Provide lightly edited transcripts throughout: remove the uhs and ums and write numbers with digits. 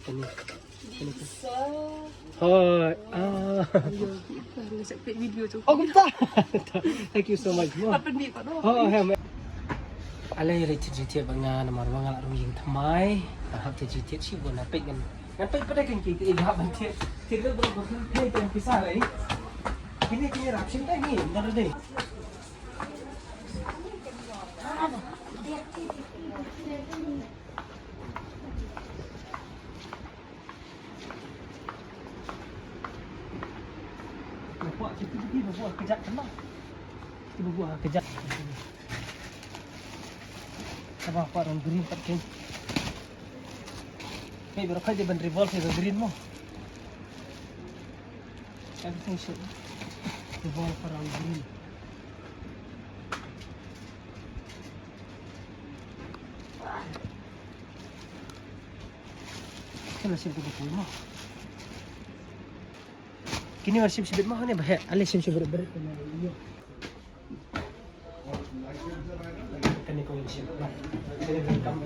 Ini. Hai. Video tu. Oh, bentar. Thank you so much. Apa ni Pak Noh? Oh, hem. Alai rai cerita bangan mar bangal ruing thamai. Hab cerita si bon apik kan. Ngapai pada kan ki hab bantik. Tidak berapa ni yang pisah lai. Kini rapsin dah ni. Benar ni. Buat kita pergi buat kejap kenal. Kita buat kejap. Apa orang green pakai. Hey, berapa dia ban revolve ke green mo? Everything should revolve around green. Kena siap kita mo. Kini masih sibit mah ni bahaya. Alis yang sibit berat kena ini. Kini kau yang sibit lah. Kini belakang.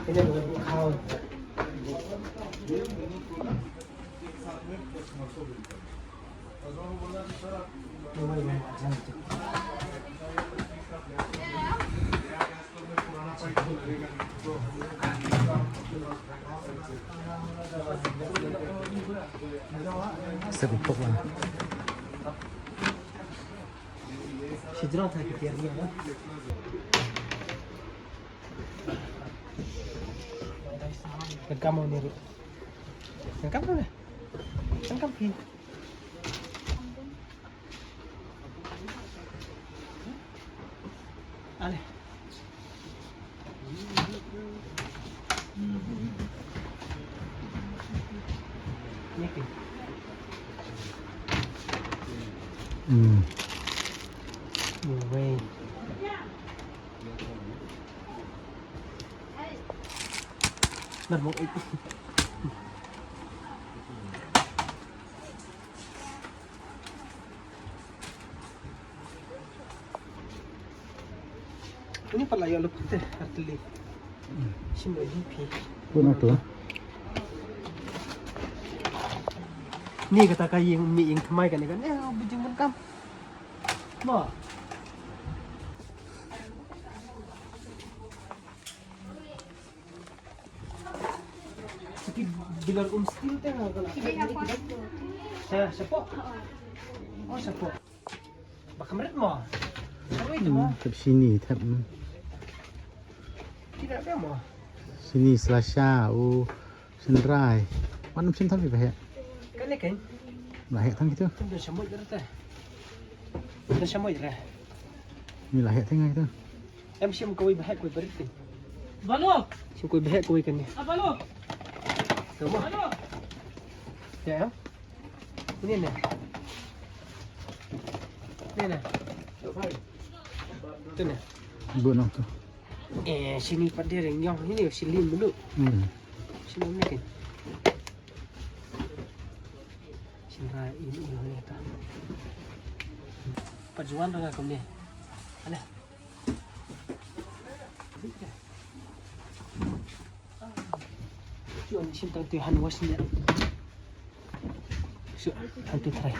Kini belakang kau. Sebut lah. Sejauh tak kita ni lah. Kamu ni, kamu ni, kamu pin. Ale. Ni pin. No way. Mau itu. Ini pelayan lu kita artili. Semua hippie. Pun tu. Ni kata kaya yang mi yang thamai kan ni kan. Bujung pun kam. Mo. Bilar still tengah kalau. Saya siapa? Oh siapa? Bakam red mo. Apa itu mo? Tab sini tab. Tidak apa mo. Sini Selasa, Senrai. Mana macam tu bahaya. Kan ni kan? Bahaya tang gitu. Dah semut dah teh. Dah semut dah. Ni lahir tengah itu. Em siam kau bahaya kau berit ni. Balo. Siam kau bahaya kau kan ni. Apa lo? Kamu? Balo. Ya. Ini ni. Ni ni. Tu ni. Buat tu. Sini pada yang ini silin dulu. Sini ni kan. Sini ini tak. Perjuangan dengan kau ni. Ada. Jual cinta Tuhan wasnya. So, hantu try.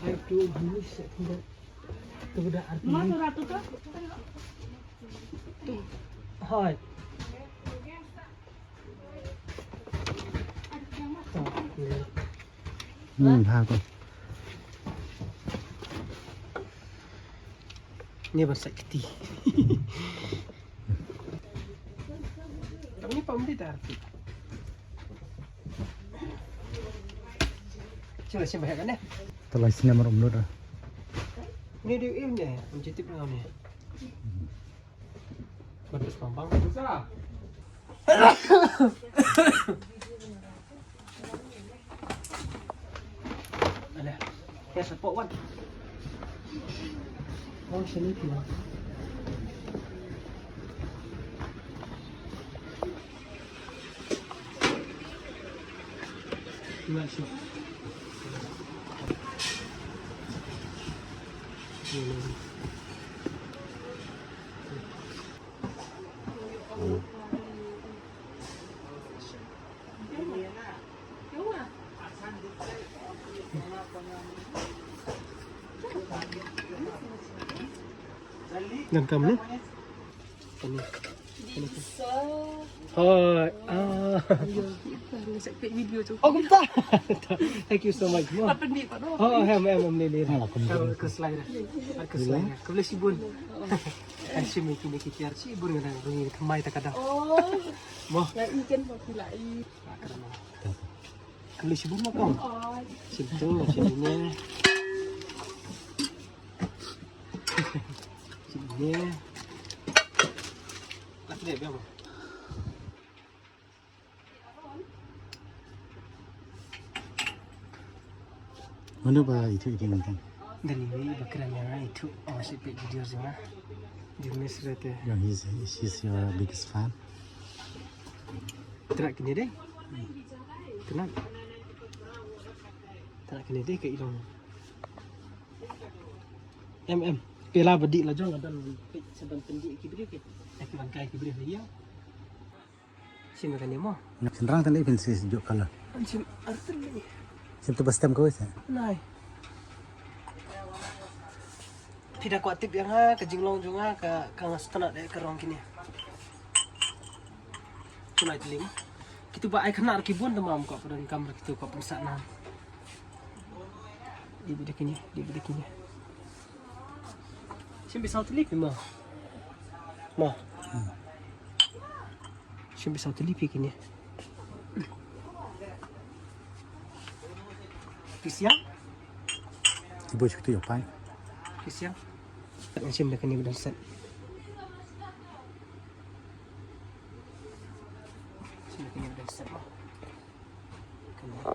Ayo tu hantu set tinggal. Tu dah arti. Mana ratu tu? Tu. Hai. Ha tu. Ni besar keti. Tapi ni pembeli tak arti. Coba siapa kan ya? Telah sini nomor umur dah. Ni dia ni, menjitip dengan ni. Bagus pampang. Besar. Ada. Ya support one. Oh, sini tu. Tinggal sini. Ngam kam ni. Ini. Hai. Saya take video tu. Oh, kumta. Thank you so much. Apa ni Pak Noh? Oh, em lele. Alah, kumta. Ke slide. Ke slide. Ke boleh sibun. Asyik making kita sibun dengan bunyi kemai tak ada. Oh, Mo. yang ikan pakai lain. Ke boleh sibun mo kau. Oh, Situ, sini. Sini. Tak ada biar mo. Mana ba itu ikan kan? Dan ini bakaranya itu masih pek video semua. Di Mesir tu. Yang he's your biggest fan. Tenak kini deh. Tenak. Tenak kini deh ke ilong. Pela bedik lah jong dan sebab pendik kibri ke. Aki bangkai kibri dia. Sini kan dia mau. Senrang tadi pun sejuk kalau. Ancin artel ni. Siapa tu kau sih? Nai. Tidak kuat tip yang ha ke jinglong junga ke kang setenak dek ke rong kini. Cuma itu lim. Kita buat air kena kibun demam kok pada kamar kita kok pensak nam. Di bidak kini, di bidak kini. Simpi satu lipi mah. Mah. Simpi satu lipi kini. Kisiang? Ibu cakap tu ya pai. Kisiang? Macam dah kena betul set. Macam dah kena betul set mah. Kena.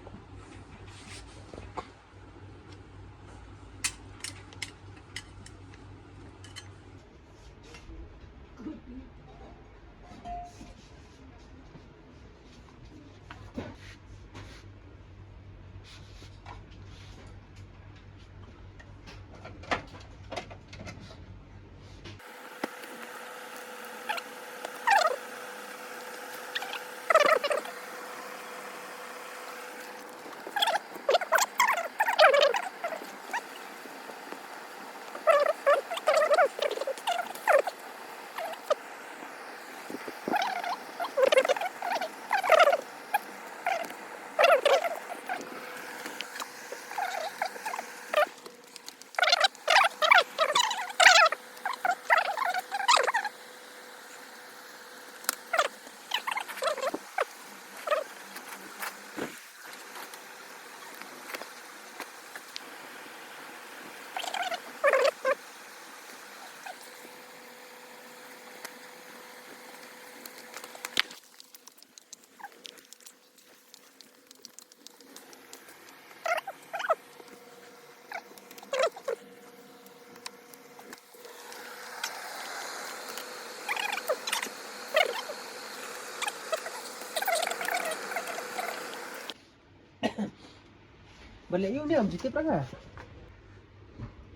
Balik you ni am cerita perang ah.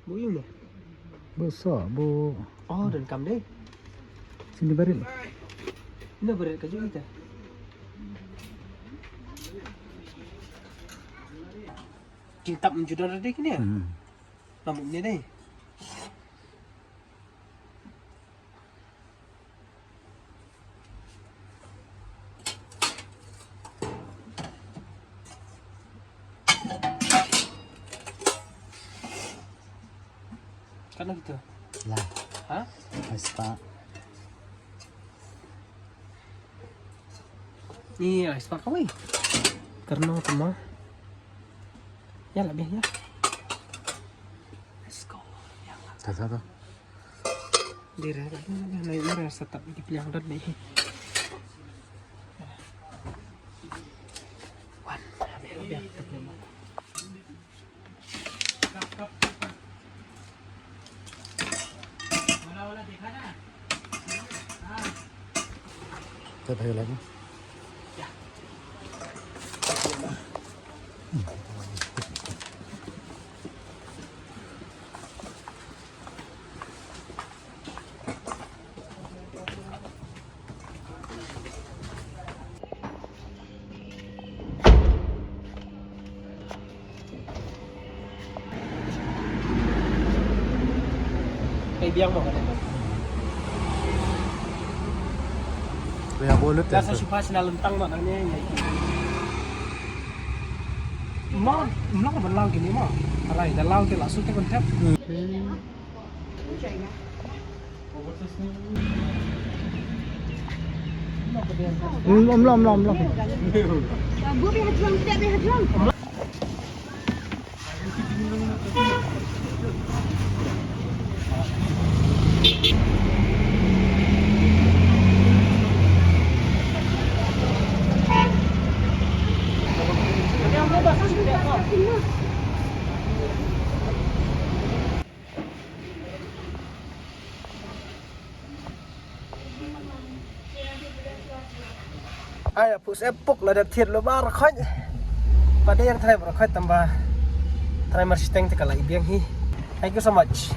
Bu you ni. Besar bu. Oh, dan kam deh. Sini baril. Ini berat ke juga kita. Cinta menjudar deh kini ya. Lama ni deh. Karena gitu. Lah. Hah? Aispa. Ni aispa kau ni. Karena apa? Ya lah biar ya. Let's go. Ya lah. Satu. Dia dah naik merah tetap di pilihan dan ni. Wan, biar tetap. Kita pakai lagi. Ya. biang mo kan. Kaya bolot ya. Nasa supas na lentang mo nang niya. Mo, mo ka ban law gini mo. Aray, da law ke langsung te kontap. Om lo. Gue biar juang, tidak biar juang. Ay, pus epok lah dah tiar lo bar khoj. Pada yang try bar khoj tambah try marsisteng te kala ibiang hi. Thank you so much.